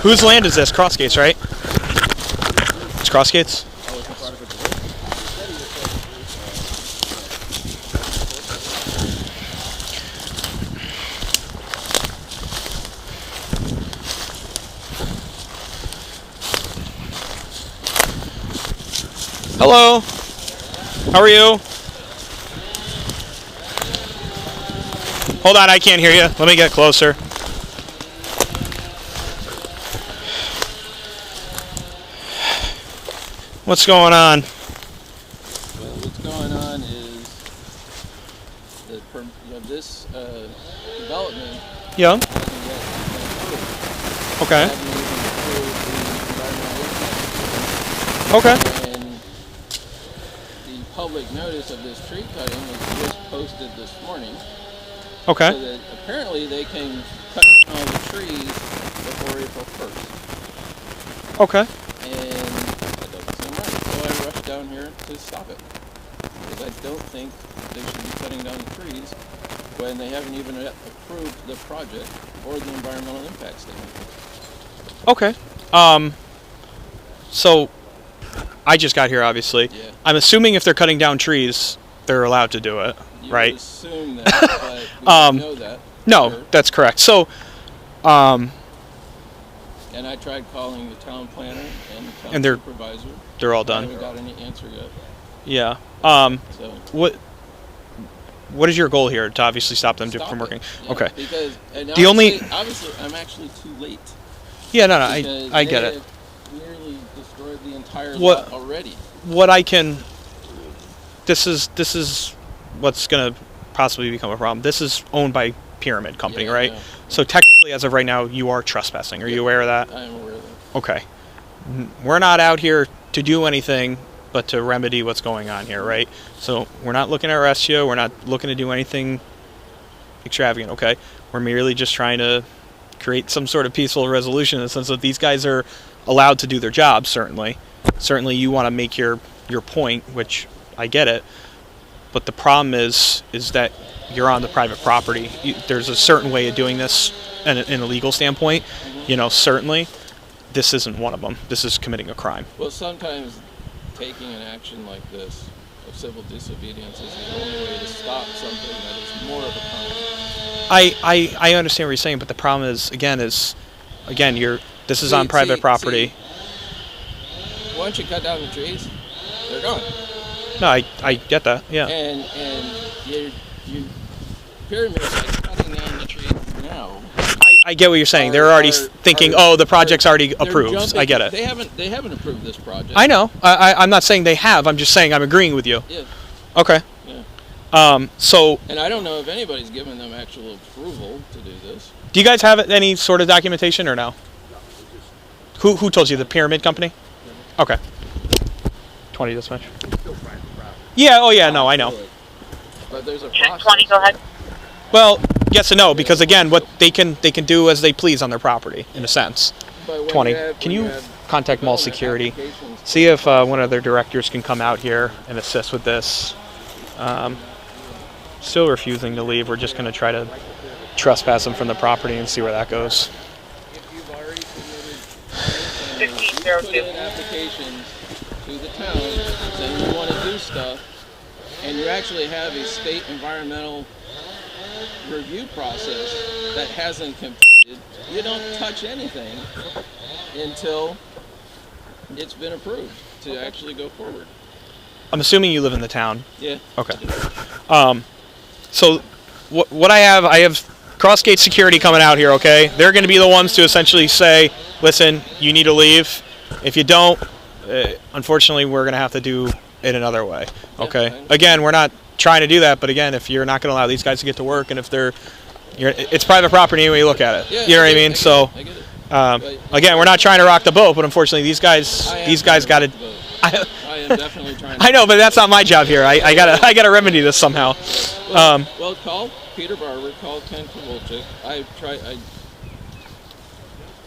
Whose land is this? Crossgates, right? It's Crossgates? Hello. How are you? Hold on, I can't hear you. Let me get closer. What's going on? Well, what's going on is that this development Yeah. hasn't yet been approved. Okay. They haven't even approved the environmental impact. Okay. And the public notice of this tree cutting was just posted this morning. Okay. So that apparently they can cut all the trees before April 1st. Okay. And that doesn't seem right. So I rushed down here to stop it. Because I don't think they should be cutting down the trees when they haven't even yet approved the project or the environmental impact statement. Okay. So I just got here, obviously. Yeah. I'm assuming if they're cutting down trees, they're allowed to do it, You right? would assume that, but we don't know that. No, Sure. that's correct. So, And I tried calling the town planner and the town And they're supervisor. they're all I done. haven't got any answer yet. Yeah. So What is your goal here? To obviously stop them stop from it. working? Yeah, Okay. Because and The only- obviously I'm actually too late. Yeah. No. Because I get they it. have nearly destroyed the entire What- lot already. What I can. This is what's going to possibly become a problem. This is owned by Pyramid Company, Yeah, right? yeah. So technically, as of right now, you are trespassing. Are you aware of that? I am aware of that. Okay. We're not out here to do anything but to remedy what's going on here, right? So we're not looking to arrest you. We're not looking to do anything extravagant, okay? We're merely just trying to create some sort of peaceful resolution in the sense that these guys are allowed to do their job, certainly. Certainly you want to make your point, which I get it. But the problem is that you're on the private property. There's a certain way of doing this in a legal standpoint. Certainly. This isn't one of them. This is committing a crime. Well, sometimes taking an action like this of civil disobedience is the only way to stop something that is more of a crime. I understand what you're saying, but the problem is this is on private property. Once you cut down the trees, they're gone. No, I get that. Yeah. And you Pyramid is cutting down the trees now. I get what you're saying. They're already thinking, the project's already approved. I get it. They haven't approved this project. I know. I'm not saying they have. I'm just saying I'm agreeing with you. Yeah. Okay. Yeah. So. And I don't know if anybody's given them actual approval to do this. Do you guys have any sort of documentation or no? Who told you? The Pyramid Company? Okay. 20 dispatch. Yeah. Oh yeah. No, I know. But there's a process. 20, go ahead. Well, yes and no, because again, what they can do as they please on their property, in a sense. 20. Can you contact mall security? See if one of their directors can come out here and assist with this. Still refusing to leave. We're just going to try to trespass them from the property and see where that goes. If you've already submitted put in applications to the town saying you want to do stuff, and you actually have a state environmental review process that hasn't completed, you don't touch anything until it's been approved to actually go forward. I'm assuming you live in the town. Yeah. Okay. So what I have Crossgate Security coming out here, okay? They're going to be the ones to essentially say, listen, you need to leave. If you don't, unfortunately, we're going to have to do it another way, okay? Yeah, again, we're not trying to do that, but again, if you're not going to allow these guys to get to work, and if it's private property anyway you look at it. Yeah, you know what I mean? I get it. Again, we're not trying to rock the boat, but unfortunately, these guys got to. I am definitely trying. I know, but that's not my job here. I gotta remedy this somehow. Well, call Peter Barber, call Ken Kowalczyk.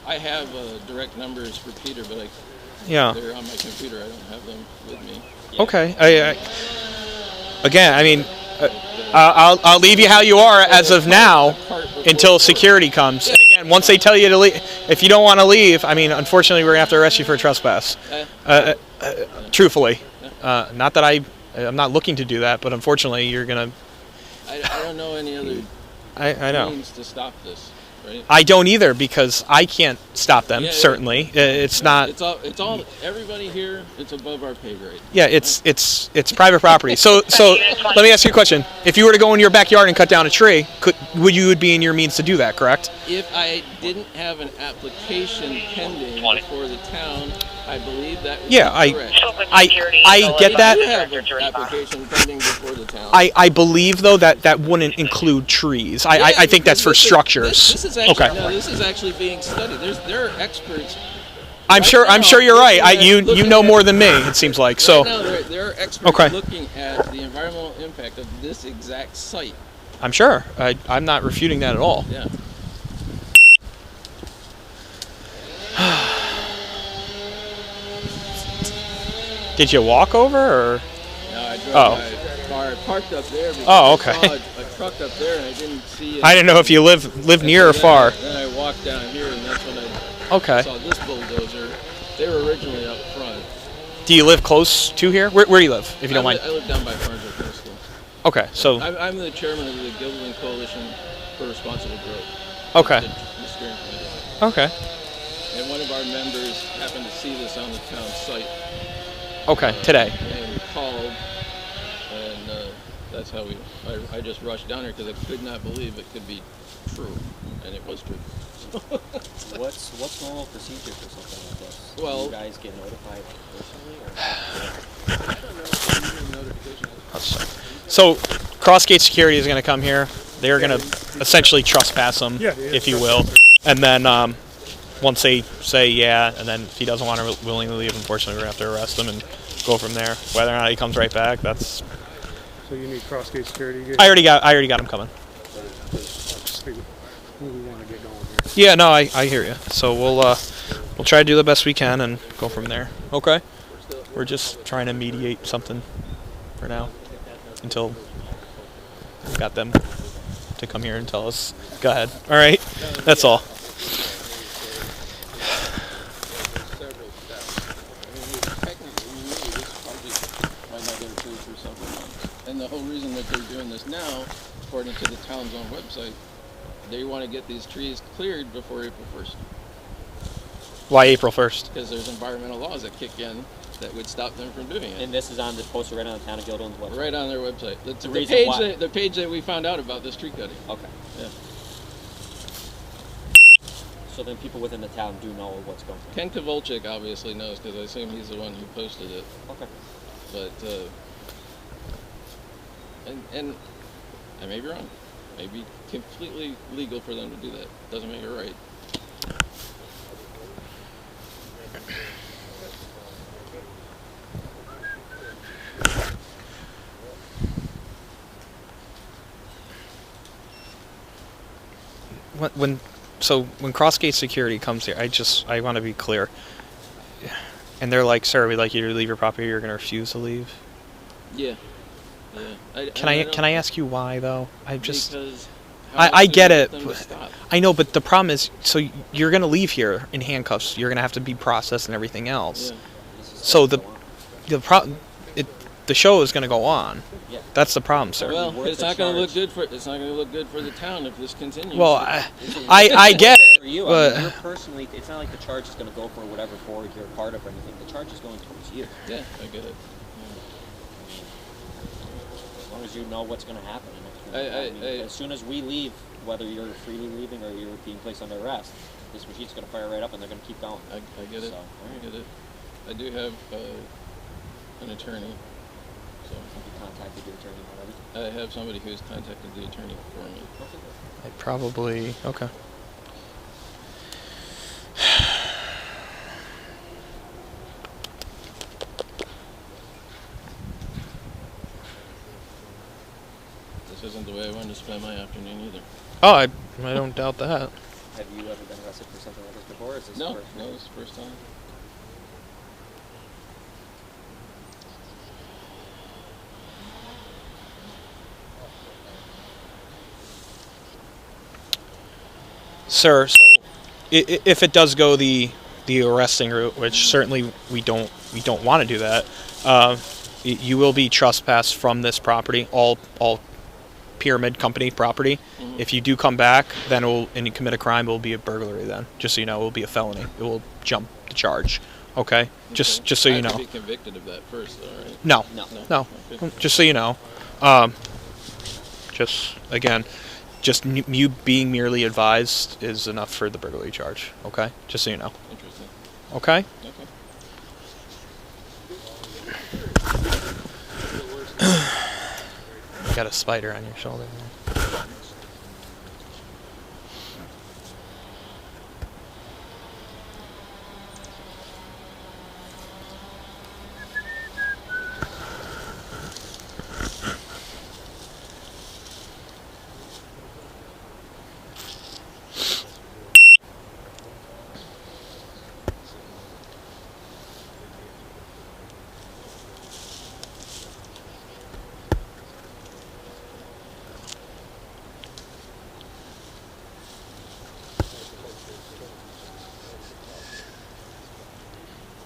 I have direct numbers for Peter, but yeah, they're on my computer. I don't have them with me. Okay. Again, I mean, I'll leave you how you are as of now until security comes. And again, again, once they tell you to leave, if you don't want to leave, I mean, unfortunately, we're gonna have to arrest you for trespass. Truthfully, not that I'm not looking to do that, but unfortunately, you're gonna. I don't know any other I know. means to stop this. Right? I don't either because I can't stop them. Yeah, certainly, it's not. It's all. Everybody here. It's above our pay grade. Yeah, it's private property. So let me ask you a question. If you were to go in your backyard and cut down a tree, would be in your means to do that? Correct? If I didn't have an application pending before the town, I believe that would be correct. I get that. You have an application pending before the town. I believe though that wouldn't include trees. I think that's for structures. This is actually, no, this is actually being studied. There are experts. I'm sure you're right. You know more than me. It seems like so. Right now, there are experts looking at the environmental impact of this exact site. I'm sure. I'm not refuting that at all. Yeah. Did you walk over or? No, I drove by a car. I parked up there because I saw a truck up there and I didn't see it. I didn't know if you live near or far. Then I walked down here and that's when I saw this bulldozer. They were originally up front. Do you live close to here? Where do you live, if you don't mind? I live down by Farnsworth Middle School. Okay, so. I'm the chairman of the Gilderland Coalition for Responsible Growth. Okay. The steering committee. Okay. And one of our members happened to see this on the town site. Okay, today. And called, and that's how I just rushed down here because I could not believe it could be true, and it was true. What's normal procedure for something like this? Well, do you guys get notified personally, or? I don't know what notification is. So, Crossgate Security is going to come here. They're going to essentially trespass him, if you will, and then once they say yeah, and then if he doesn't want to willingly leave, unfortunately, we're going to have to arrest him and go from there. Whether or not he comes right back, that's. So you need Crossgate Security. I already got him coming. We want to get going here. Yeah, no, I hear you. So we'll try to do the best we can and go from there. Okay. We're just trying to mediate something for now until we got them to come here and tell us. Go ahead. All right. That's all. Several steps. I mean, technically, maybe this project might not get approved for several months. And the whole reason that they're doing this now, according to the town's own website, they want to get these trees cleared before April 1st. Why April 1st? Because there's environmental laws that kick in that would stop them from doing it. And this is on the poster right on the town of Gilderland's website? Right on their website. The page that we found out about this tree cutting. Okay. Yeah. So then people within the town do know what's going on? Ken Kowalczyk obviously knows because I assume he's the one who posted it. Okay. But, and I may be wrong. Maybe completely legal for them to do that. Doesn't make it right. When Crossgate Security comes here, I want to be clear. And they're like, "Sir, we'd like you to leave your property. You're going to refuse to leave." Yeah. Yeah. Can I ask you why though? Because I get it. Stop? I know, but the problem is, so you're going to leave here in handcuffs. You're going to have to be processed and everything else. Yeah. So the show is going to go on. Yeah. That's the problem, sir. Well, it's not going to look good for the town if this continues. Well, I get it. For you, but you're personally, it's not like the charge is going to go for whatever board you're part of or anything. The charge is going towards you. Yeah, I get it. As long as you know what's going to happen. As soon as we leave, whether you're freely leaving or you're being placed under arrest, this machine's going to fire right up and they're going to keep going. I get it. So, I get it. I do have an attorney. So have you contacted your attorney already? I have somebody who's contacted the attorney for me. I probably okay. This isn't the way I wanted to spend my afternoon either. Oh, I don't doubt that. Have you ever been arrested for something like this before? Or is this No, first? no, this is the first time. Sir, so if it does go the arresting route, which certainly we don't want to do that, you will be trespassed from this property, all Pyramid Company property. If you do come back, then and you commit a crime, it will be a burglary. Then, just so you know, it will be a felony. It will jump the charge. Okay, just so you know. I have to be convicted of that first, though, right? No. Okay. Just so you know. Just again, just you being merely advised is enough for the burglary charge. Okay, just so you know. Interesting. Okay. Okay. You got a spider on your shoulder.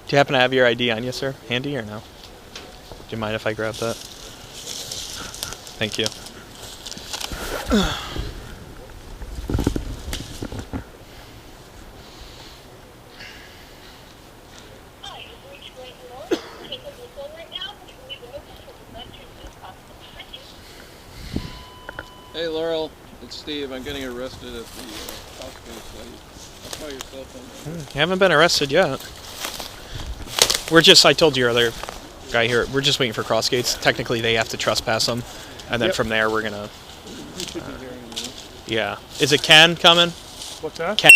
Do you happen to have your ID on you, sir? Handy or no? Do you mind if I grab that? Thank you. Hey, Laurel, it's Steve. I'm getting arrested at the Costco site. I'll call your cell phone. You haven't been arrested yet. I told your other guy here, we're just waiting for cross gates. Technically, they have to trespass them. And then from there, we're going to... yeah. Is it Ken coming? What's that? Ken?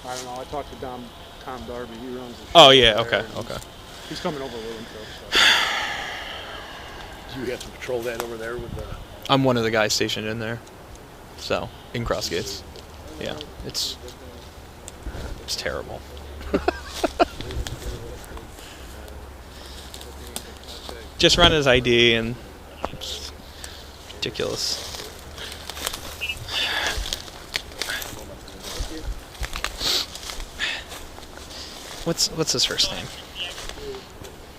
I don't know. I talked to Tom Darby. He runs the Oh, yeah. show there, Okay. and Okay. He's coming over with him, so. Do you have to patrol that over there with the... I'm one of the guys stationed in there. So, in cross gates. Yeah. It's terrible. Just run his ID and it's ridiculous. What's his first name?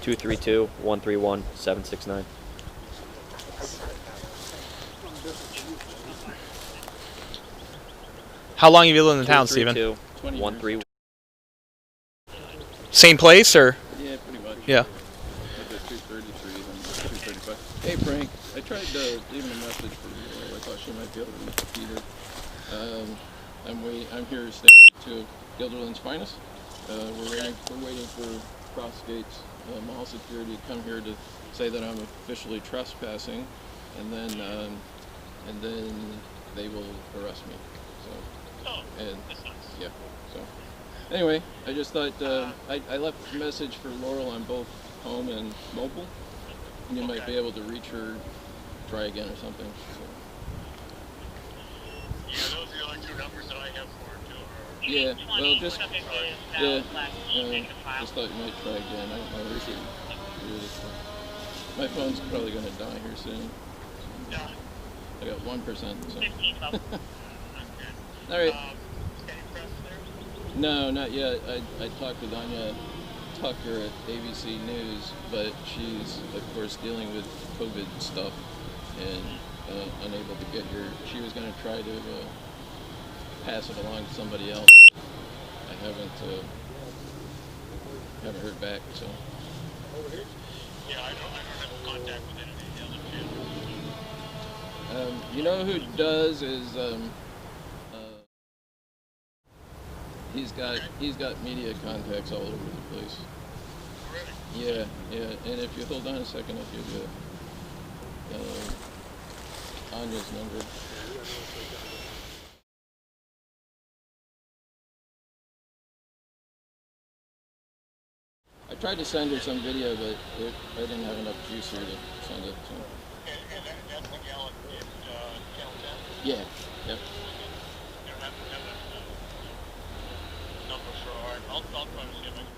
232-131-769. How long have you lived in the town, Steven? 232-131. Same place or? Yeah, pretty much. Yeah. I did 233 and 235. Hey, Frank, I tried leaving a message for you. I thought she might be able to reach Peter. I'm here staying to Gilderland's Finest. We're waiting for Crossgate's mall security to come here to say that I'm officially trespassing, and then they will arrest me. Yeah. So anyway, I just thought I left a message for Laurel on both home and mobile. And you might be able to reach her, try again or something. So. Yeah, those are the only two numbers that I have for her too. Yeah, well, just thought you might try again. I don't know if you do this. My phone's probably going to die here soon. Yeah. I got 1%. So. 15 bucks. All right. Any press there? No, not yet. I talked with Anya Tucker at ABC News, but she's, of course, dealing with COVID stuff and unable to get here. She was going to try to pass it along to somebody else. I haven't heard back, so. Yeah, I don't have contact with any of the other two. You know who does is he's got media contacts all over the place. Really? Yeah. And if you hold on a second, I'll give you Anya's number. I tried to send her some video, but I didn't have enough juice here to send it. So. And that's the gal at Channel 10? Yeah. Yep. That's number for her. I'll try to see if I can find it.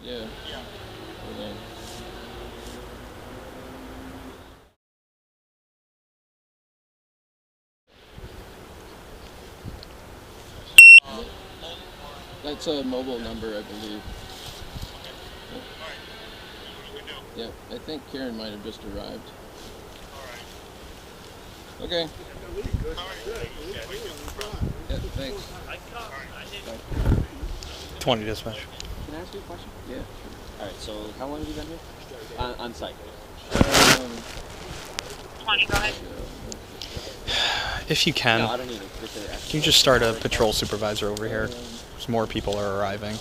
Yeah. Yeah. Hold on. That's a mobile number, I believe. Alright. What do we do? Yeah, I think Karen might have just arrived. Alright. Okay. Alright. Yeah, we do. Yeah, thanks. 20 dispatch. Can I ask you a question? Yeah. All right. So how long have you been here? On site. 20, go ahead. If you can, No, I don't need it. can you just start a patrol supervisor over here? Because more people are arriving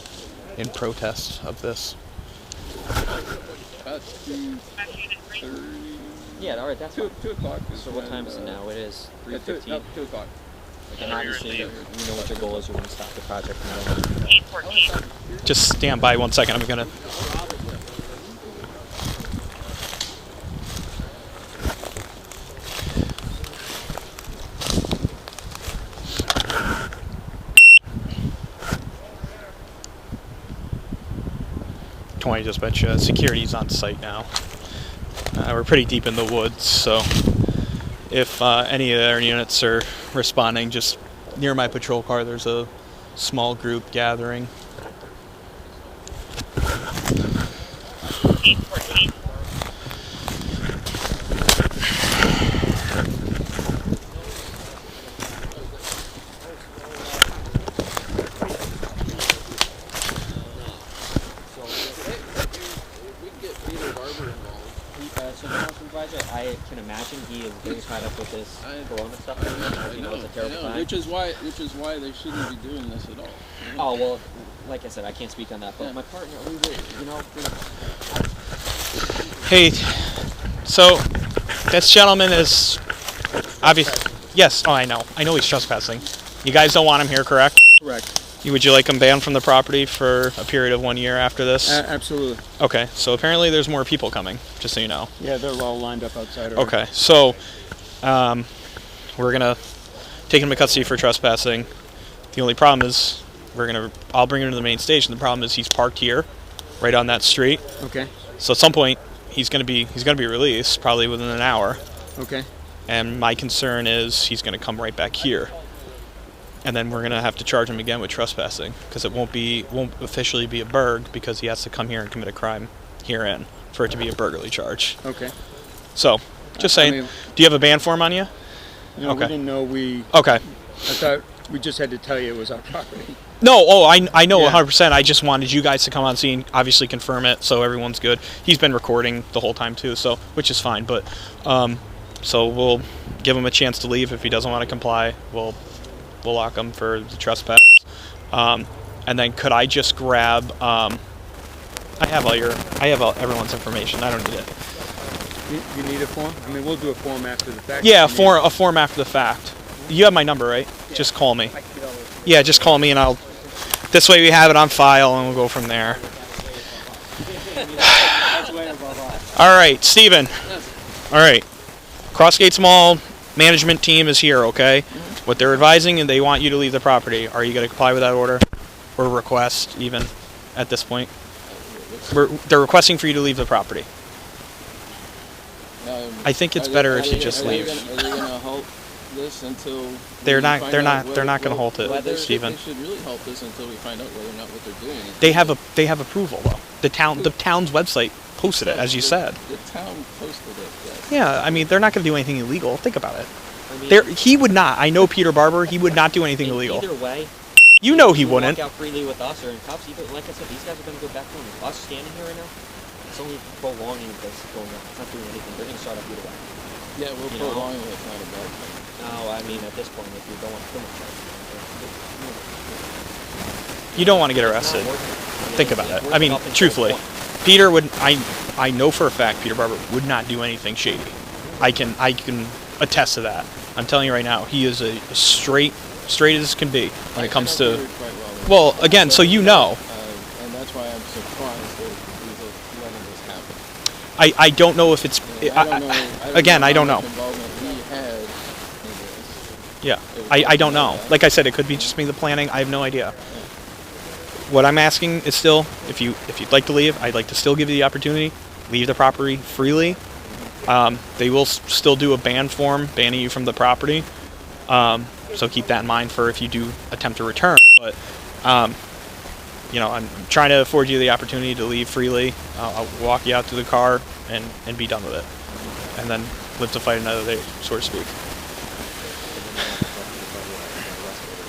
in protest of this. About 2:30. Yeah. All right. That's fine. 2 o'clock. So what time is it now? It is 3:15. 2 o'clock. And obviously, you know what your goal is. You want to stop the project. 814. Just stand by 1 second. I'm gonna. Dispatch. Security's on site now. We're pretty deep in the woods, so if any of their units are responding, just near my patrol car, there's a small group gathering. 814. We can get Peter Barber involved. So now, Supervisor, I can imagine he is very tied up with this Corona stuff. Right? You know, it's a terrible time. which is why they shouldn't be doing this at all. Oh well, like I said, I can't speak on that. But Yeah. my partner, we were, you know. Hey, so this gentleman is obvious. Yes, oh, I know he's trespassing. You guys don't want him here, correct? Correct. Would you like him banned from the property for a period of 1 year after this? Absolutely. Okay, so apparently there's more people coming, just so you know. Yeah, they're all lined up outside. Okay, so we're gonna take him to custody for trespassing. The only problem is I'll bring him to the main station. The problem is he's parked here, right on that street. Okay. So at some point he's gonna be released, probably within an hour. Okay. And my concern is he's gonna come right back here. And then we're going to have to charge him again with trespassing because it won't officially be a burg because he has to come here and commit a crime herein for it to be a burglary charge. Okay. So, just saying, do you have a ban form on you? No, Okay. we didn't know Okay. I thought we just had to tell you it was our property. No, I know Yeah. 100%. I just wanted you guys to come on scene, obviously confirm it so everyone's good. He's been recording the whole time too, so which is fine. But so we'll give him a chance to leave. If he doesn't want to comply, we'll lock him for the trespass. And then could I just grab? I have everyone's information. I don't need it. You need a form? I mean, we'll do a form after the fact. Yeah, a form after the fact. You have my number, right? Yeah. Just call me. Yeah, just call me and I'll. This way we have it on file and we'll go from there. All right, Steven. All right. Crossgates Mall management team is here, okay? What they're advising and they want you to leave the property. Are you going to comply with that order or request even at this point? They're requesting for you to leave the property. I think it's better if you just leave. Are they going to halt this until They're not going to halt it, Stephen. They should really halt this until we find out whether or not what they're doing. They have approval though. The town's website posted it, as you said. The town posted it. Yes. Yeah, I mean they're not going to do anything illegal. Think about it. I mean, He would not. I know Peter Barber. He would not do anything illegal. Either way, You know he wouldn't. Walk out freely with us or in cuffs. Either, like I said, these guys are going to go back home. Us standing here right now, it's only prolonging this going on. It's not doing anything. They're going to start up either way. Yeah, we're prolonging it. It's not a bad thing. No, I mean at this point, if you're going criminal charges, You don't want to get arrested. Think about it. I mean, truthfully, Peter would. I know for a fact Peter Barber would not do anything shady. I can attest to that. I'm telling you right now, he is a straight as can be when it comes to. Well, again, so you know. And that's why I'm surprised that he's letting this happen. I don't know if it's. Again, I don't know. Yeah, I don't know. Like I said, it could be just me the planning. I have no idea. What I'm asking is still, if you'd like to leave, I'd like to still give you the opportunity. Leave the property freely. They will still do a ban form banning you from the property. So keep that in mind for if you do attempt to return. But you know, I'm trying to afford you the opportunity to leave freely. I'll walk you out to the car and be done with it, and then live to fight another day, so to speak.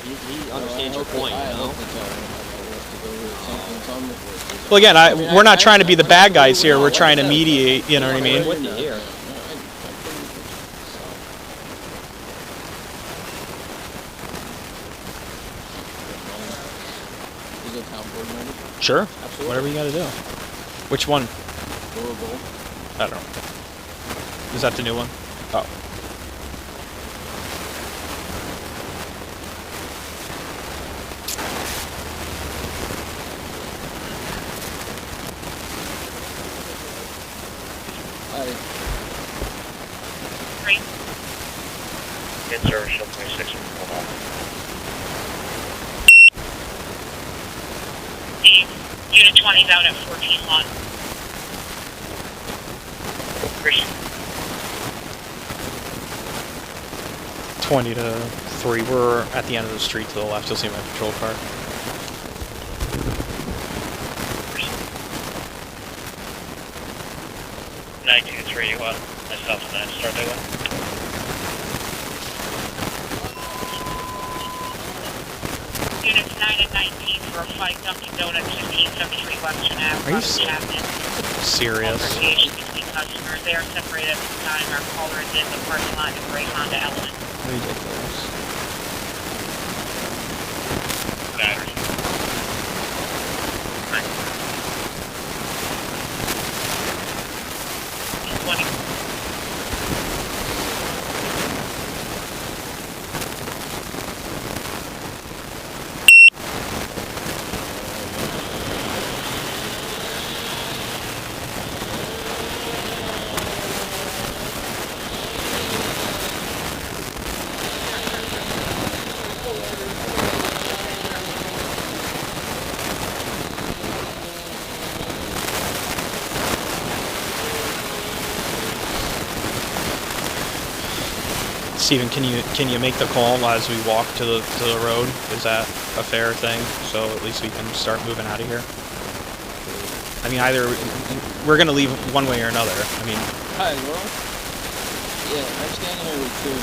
He understands your point, you know? Well, again, we're not trying to be the bad guys here. We're trying to mediate. You know what I mean? With you here. Is it town board member? Sure. Absolutely. Whatever you got to do. Which one? Lower bowl. I don't know. Is that the new one? Oh. Three. Good service, show 26. Hold on. Unit 20's out at 14 lot. Christian. 20 to 3. We're at the end of the street to the left. You'll see my patrol car. It's radio up. Myself and I start that one. Units 9 and 19 for a fight Dunkin' Donuts, 1573 Western Ave. Are you serious? Altercation between customers. They are separated at the time. Our caller is in the parking lot of Gray Honda Element. Ridiculous. Battery. 20. Steven, can you make the call as we walk to the road? Is that a fair thing? So at least we can start moving out of here. I mean, either we're gonna leave one way or another. I mean. Hi, world. Yeah, I'm standing here with two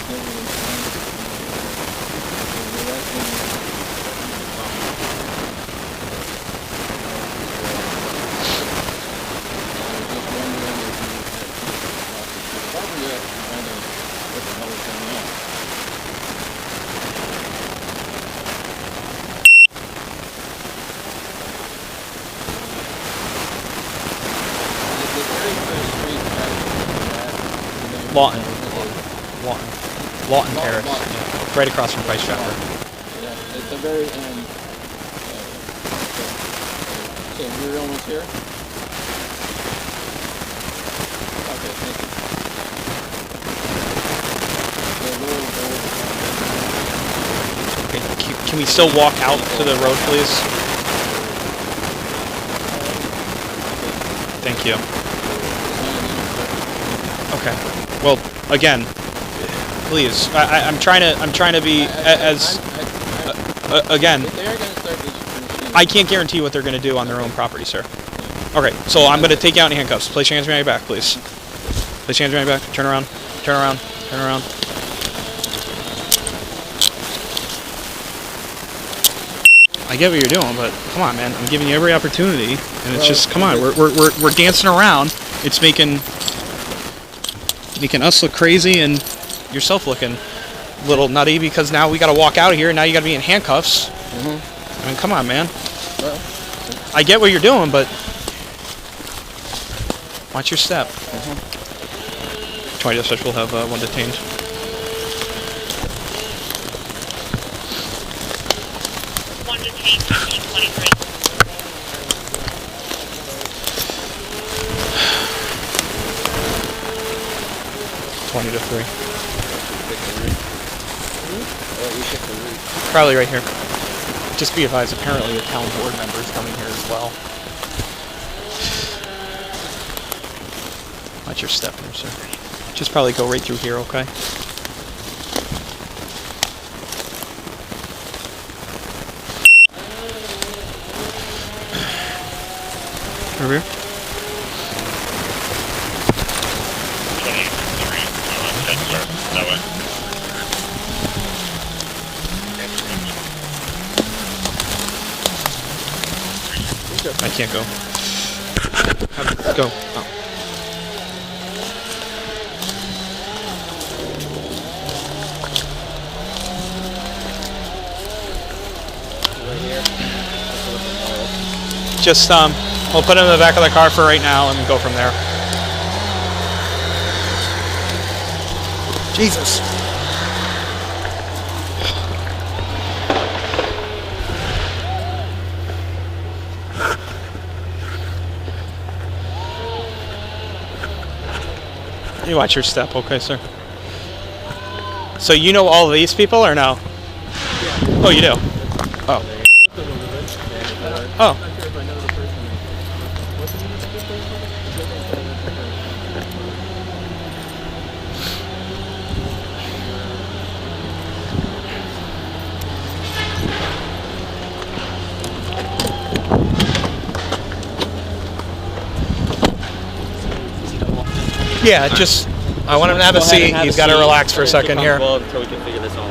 Lawton Terrace, yeah, right across from Price Chopper. Yeah, at the very end. So you're almost here? Okay, thank you. Okay, can we still walk out to the road, please? Thank you. Okay. Well, again, please. I'm trying to be as again. I can't guarantee what they're going to do on their own property, sir. Okay, so I'm going to take you out in handcuffs. Place your hands behind your back, please. Place your hands behind your back. Turn around. Turn around. Turn around. I get what you're doing, but come on, man. I'm giving you every opportunity, and it's just come on. We're dancing around. It's making us look crazy and yourself looking a little nutty because now we got to walk out of here and now you got to be in handcuffs. I mean, come on, man. Well, I get what you're doing, but watch your step. 20 dispatch will have one detained. One detained, 1523. 20 to 3. Probably right here. Just be advised, apparently the town board member is coming here as well. Watch your step there, sir. Just probably go right through here, okay? Over here. 23, head west, that way. I can't go. Go. Oh. Just we'll put him in the back of the car for right now and go from there. Jesus. You watch your step, okay, sir? So you know all of these people or no? Yeah. Oh, you do? Oh. Oh. Yeah, just I want him to have a seat. He's got to relax for a second here. Until we can figure this all out.